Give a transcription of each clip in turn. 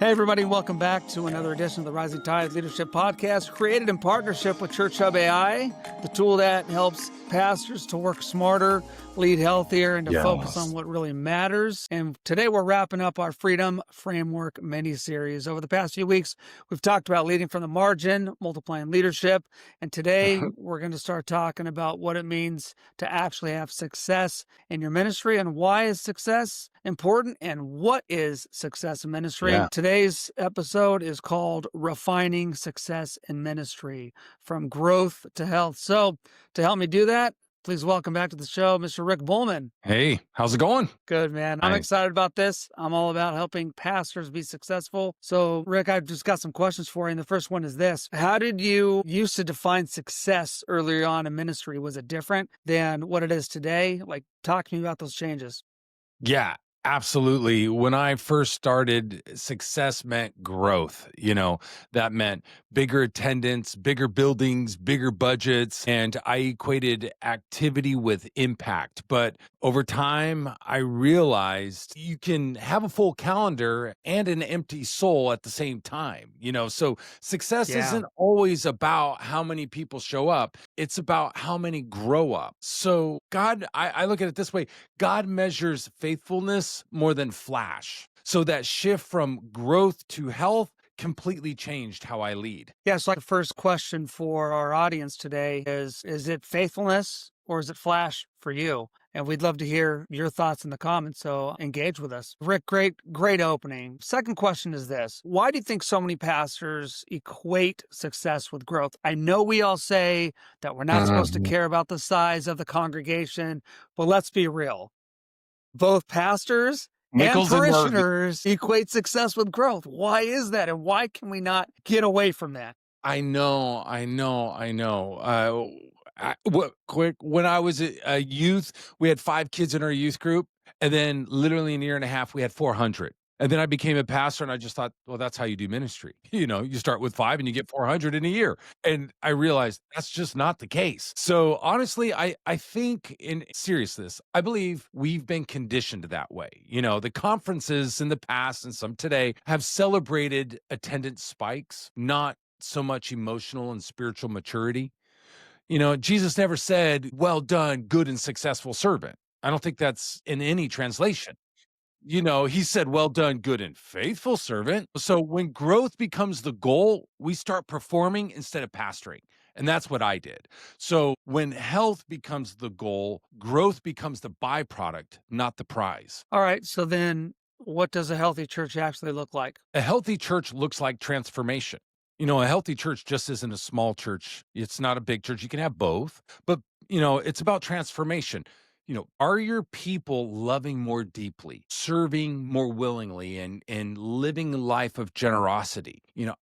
Hey, everybody, welcome back to another edition of the Rising Tide Leadership Podcast, created in partnership with Church Hub AI, the tool that helps pastors to work smarter, lead healthier, and to focus on what really matters. And today we're wrapping up our Freedom Framework mini-series. Over the past few weeks, we've talked about leading from the margin, multiplying leadership, and today we're going to start talking about what it means to actually have success in your ministry and why is success important and what is success in ministry. Today's episode is called Refining Success in Ministry, from Growth to Health. So to help me do that, please welcome back to the show, Mr. Rick Bulman. Hey, how's it going? Good, man. I'm excited about this. I'm all about helping pastors be successful. So, Rick, I've just got some questions for you. And the first one is this. How did you used to define success earlier on in ministry? Was it different than what it is today? Like, talk to me about those changes. Yeah, absolutely. When I first started, success meant growth. That meant bigger attendance, bigger buildings, bigger budgets, and I equated activity with impact. But over time, I realized you can have a full calendar and an empty soul at the same time. So success isn't always about how many people show up. It's about how many grow up. So God, I look at it this way. God measures faithfulness more than flash. So that shift from growth to health completely changed how I lead. Yeah, so the first question for our audience today is it faithfulness or is it flash for you? And we'd love to hear your thoughts in the comments, so engage with us. Rick, great opening. Second question is this. Why do you think so many pastors equate success with growth? I know we all say that we're not supposed to care about the size of the congregation, but let's be real. Both pastors and parishioners equate success with growth. Why is that? And why can we not get away from that? I know. When I was a youth, we had 5 kids in our youth group. And then literally in a year and a half, we had 400. And then I became a pastor and I just thought, well, that's how you do ministry. You start with 5 and you get 400 in a year. And I realized that's just not the case. So honestly, I think in seriousness, I believe we've been conditioned that way. The conferences in the past and some today have celebrated attendance spikes, not so much emotional and spiritual maturity. Jesus never said, well done, good and successful servant. I don't think that's in any translation. He said, well done, good and faithful servant. So when growth becomes the goal, we start performing instead of pastoring. And that's what I did. So when health becomes the goal, growth becomes the byproduct, not the prize. All right. So then what does a healthy church actually look like? A healthy church looks like transformation. A healthy church just isn't a small church. It's not a big church. You can have both, but it's about transformation. Are your people loving more deeply, serving more willingly, and living a life of generosity?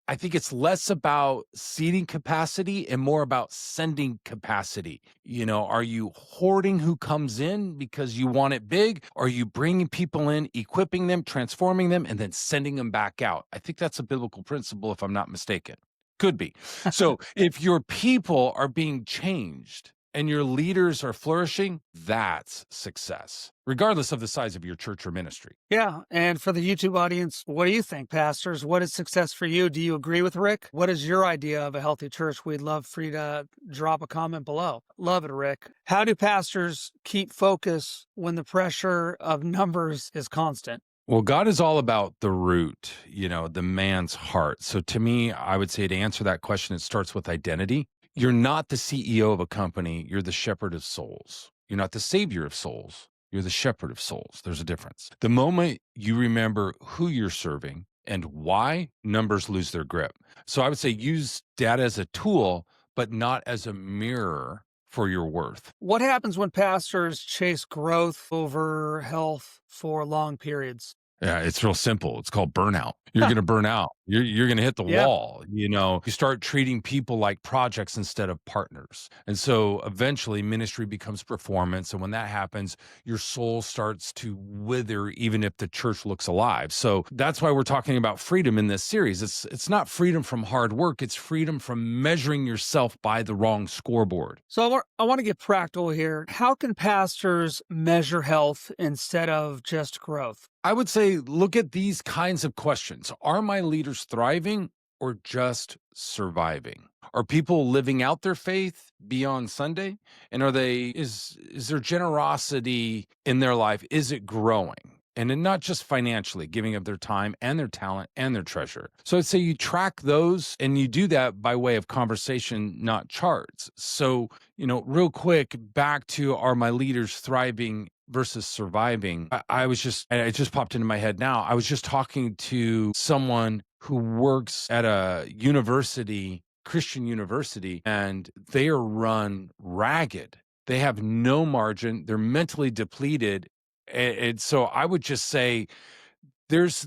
I think it's less about seating capacity and more about sending capacity. Are you hoarding who comes in because you want it big? Are you bringing people in, equipping them, transforming them, and then sending them back out? I think that's a biblical principle, if I'm not mistaken. Could be. So if your people are being changed, and your leaders are flourishing, that's success, regardless of the size of your church or ministry. Yeah. And for the YouTube audience, what do you think, pastors? What is success for you? Do you agree with Rick? What is your idea of a healthy church? We'd love for you to drop a comment below. Love it, Rick. How do pastors keep focus when the pressure of numbers is constant? Well, God is all about the root, the man's heart. So to me, I would say to answer that question, it starts with identity. You're not the CEO of a company. You're the shepherd of souls. You're not the savior of souls. You're the shepherd of souls. There's a difference. The moment you remember who you're serving and why, numbers lose their grip. So I would say use data as a tool, but not as a mirror for your worth. What happens when pastors chase growth over health for long periods? Yeah, it's real simple. It's called burnout. You're going to burn out. You're going to hit the wall. You start treating people like projects instead of partners. And so eventually ministry becomes performance. And when that happens, your soul starts to wither, even if the church looks alive. So that's why we're talking about freedom in this series. It's not freedom from hard work. It's freedom from measuring yourself by the wrong scoreboard. So I want to get practical here. How can pastors measure health instead of just growth? I would say look at these kinds of questions. So are my leaders thriving or just surviving? Are people living out their faith beyond Sunday? And is there generosity in their life? Is it growing? And then not just financially, giving of their time and their talent and their treasure. So I'd say you track those and you do that by way of conversation, not charts. So, real quick, back to are my leaders thriving versus surviving? It just popped into my head now. I was just talking to someone who works at a university, Christian university, and they are run ragged. They have no margin. They're mentally depleted. And so I would just say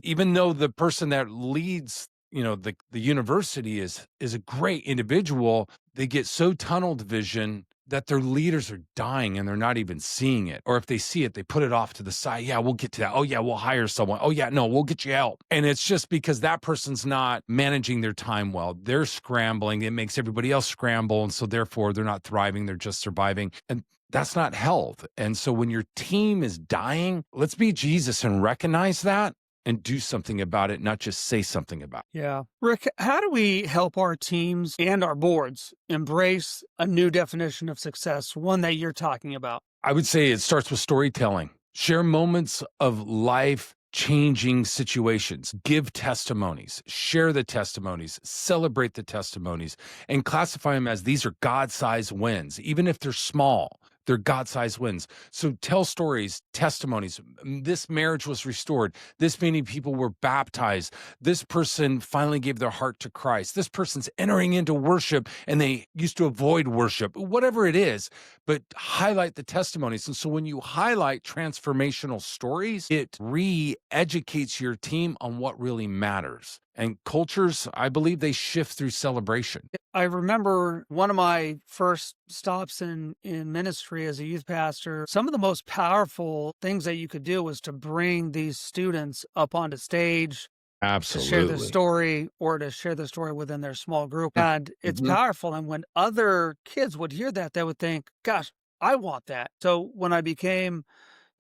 even though the person that leads, the university is a great individual, they get so tunnel vision that their leaders are dying and they're not even seeing it. Or if they see it, they put it off to the side. Yeah, we'll get to that. Oh yeah, we'll hire someone. Oh yeah, no, we'll get you help. And it's just because that person's not managing their time well. They're scrambling. It makes everybody else scramble. And so therefore they're not thriving. They're just surviving. And that's not health. And so when your team is dying, let's be Jesus and recognize that and do something about it, not just say something about it. Yeah. Rick, how do we help our teams and our boards embrace a new definition of success, one that you're talking about? I would say it starts with storytelling. Share moments of life changing situations, give testimonies, share the testimonies, celebrate the testimonies, and classify them as these are God-sized wins. Even if they're small, they're God-sized wins. So tell stories, testimonies. This marriage was restored. This many people were baptized. This person finally gave their heart to Christ. This person's entering into worship and they used to avoid worship, whatever it is, but highlight the testimonies. And so when you highlight transformational stories, it re-educates your team on what really matters. And cultures, I believe they shift through celebration. I remember one of my first stops in ministry as a youth pastor. Some of the most powerful things that you could do was to bring these students up onto stage, Absolutely. to share their story or to share their story within their small group. And it's powerful. And when other kids would hear that, they would think, gosh, I want that. So when I became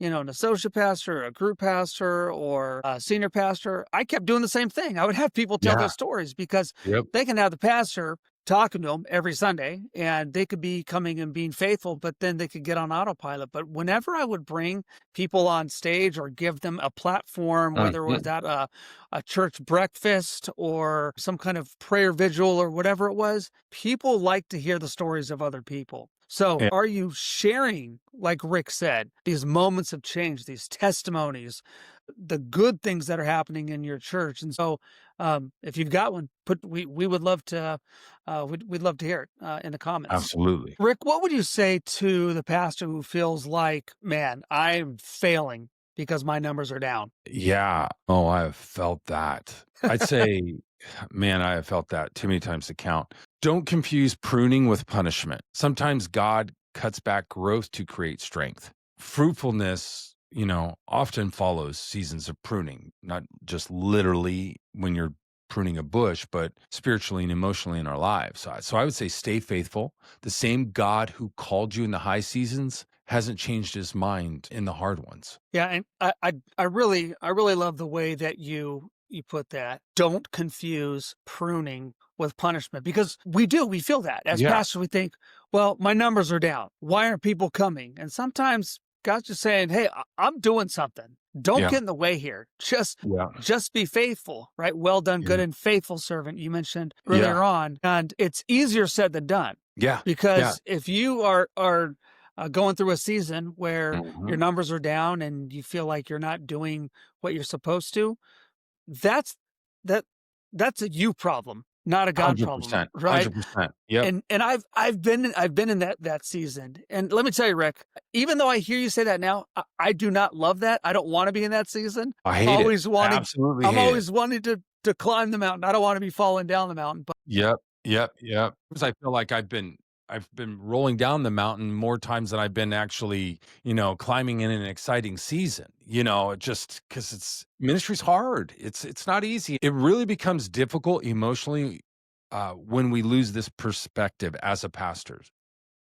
an associate pastor, a group pastor, or a senior pastor, I kept doing the same thing. I would have people tell their stories because they can have the pastor talking to them every Sunday and they could be coming and being faithful, but then they could get on autopilot. But whenever I would bring people on stage or give them a platform, whether it was at a church breakfast or some kind of prayer vigil or whatever it was, people like to hear the stories of other people. So are you sharing, like Rick said, these moments of change, these testimonies, the good things that are happening in your church? And so if you've got one, we would love to, we'd love to hear it in the comments. Absolutely. Rick, what would you say to the pastor who feels like, man, I'm failing because my numbers are down? Yeah. Oh, I have felt that. I'd say, man, I have felt that too many times to count. Don't confuse pruning with punishment. Sometimes God cuts back growth to create strength. Fruitfulness, often follows seasons of pruning, not just literally when you're pruning a bush, but spiritually and emotionally in our lives. So I would say stay faithful. The same God who called you in the high seasons hasn't changed his mind in the hard ones. Yeah, and I really love the way that you put that. Don't confuse pruning with punishment, because we feel that as pastors. We think, well, my numbers are down. Why aren't people coming? And sometimes God's just saying, hey, I'm doing something. Don't get in the way here. Just be faithful, right? Well done, good and faithful servant, you mentioned earlier on. And it's easier said than done. Yeah. Because if you are going through a season where your numbers are down and you feel like you're not doing what you're supposed to, that's a you problem, not a God 100%, problem, right? 100%. Yeah. And I've been in that season. And let me tell you, Rick, even though I hear you say that now, I do not love that. I don't want to be in that season. I hate it. Absolutely. I'm always wanting to climb the mountain. I don't want to be falling down the mountain. But Yep. Because I feel like I've been rolling down the mountain more times than I've been actually, climbing in an exciting season, just because ministry's hard. It's not easy. It really becomes difficult emotionally when we lose this perspective as a pastor.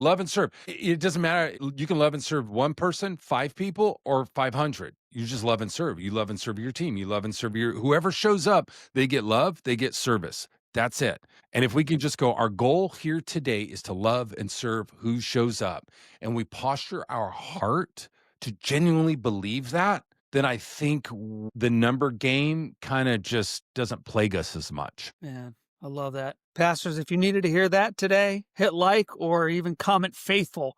Love and serve. It doesn't matter. You can love and serve one person, 5 people, or 500. You just love and serve. You love and serve your team. You love and serve whoever shows up. They get love. They get service. That's it. And if we can just go, our goal here today is to love and serve who shows up, and we posture our heart to genuinely believe that, then I think the number game kind of just doesn't plague us as much. Man, I love that. Pastors, if you needed to hear that today, hit like or even comment faithful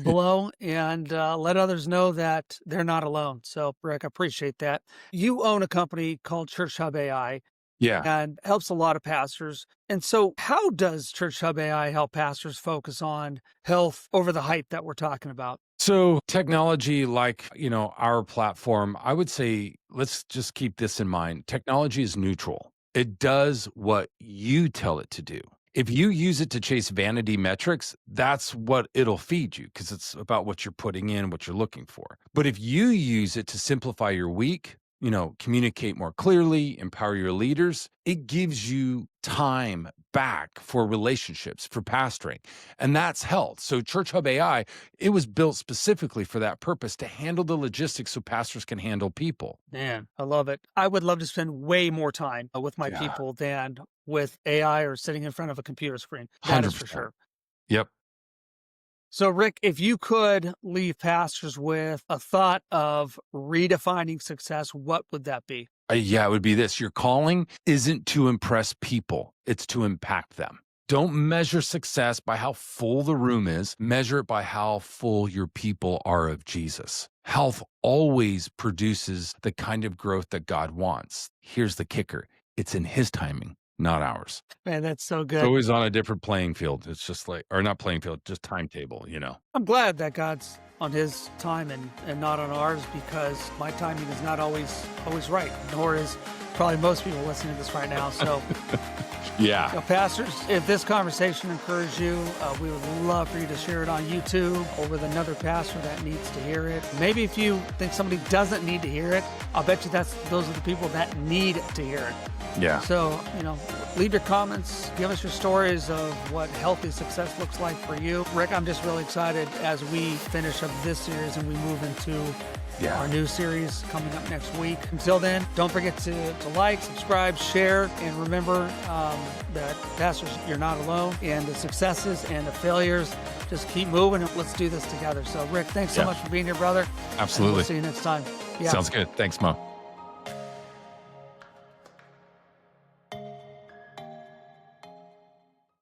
below and let others know that they're not alone. So, Rick, I appreciate that. You own a company called Church Hub AI. Yeah. And helps a lot of pastors. And so how does Church Hub AI help pastors focus on health over the hype that we're talking about? So technology like, our platform, I would say, let's just keep this in mind. Technology is neutral. It does what you tell it to do. If you use it to chase vanity metrics, that's what it'll feed you because it's about what you're putting in, what you're looking for. But if you use it to simplify your week, communicate more clearly, empower your leaders, it gives you time back for relationships, for pastoring, and that's health. So Church Hub AI, it was built specifically for that purpose, to handle the logistics so pastors can handle people. Man, I love it. I would love to spend way more time with my people than with AI or sitting in front of a computer screen. That 100%. is for sure. Yep. So, Rick, if you could leave pastors with a thought of redefining success, what would that be? It would be this. Your calling isn't to impress people. It's to impact them. Don't measure success by how full the room is. Measure it by how full your people are of Jesus. Health always produces the kind of growth that God wants. Here's the kicker. It's in his timing, not ours. Man, that's so good. It's always on a different playing field. It's just or not playing field, just timetable, I'm glad that God's on his time and not on ours, because my timing is not always right, nor is probably most people listening to this right now. So, yeah. Pastors, if this conversation encouraged you, we would love for you to share it on YouTube or with another pastor that needs to hear it. Maybe if you think somebody doesn't need to hear it, I'll bet you those are the people that need to hear it. Yeah. So, leave your comments, give us your stories of what healthy success looks like for you. Rick, I'm just really excited as we finish up this series and we move into our new series coming up next week. Until then, don't forget to like, subscribe, share, and remember that pastors, you're not alone. And the successes and the failures, just keep moving and let's do this together. So, Rick, thanks so much for being here, brother. Absolutely. We'll see you next time. Sounds good. Thanks, Mo.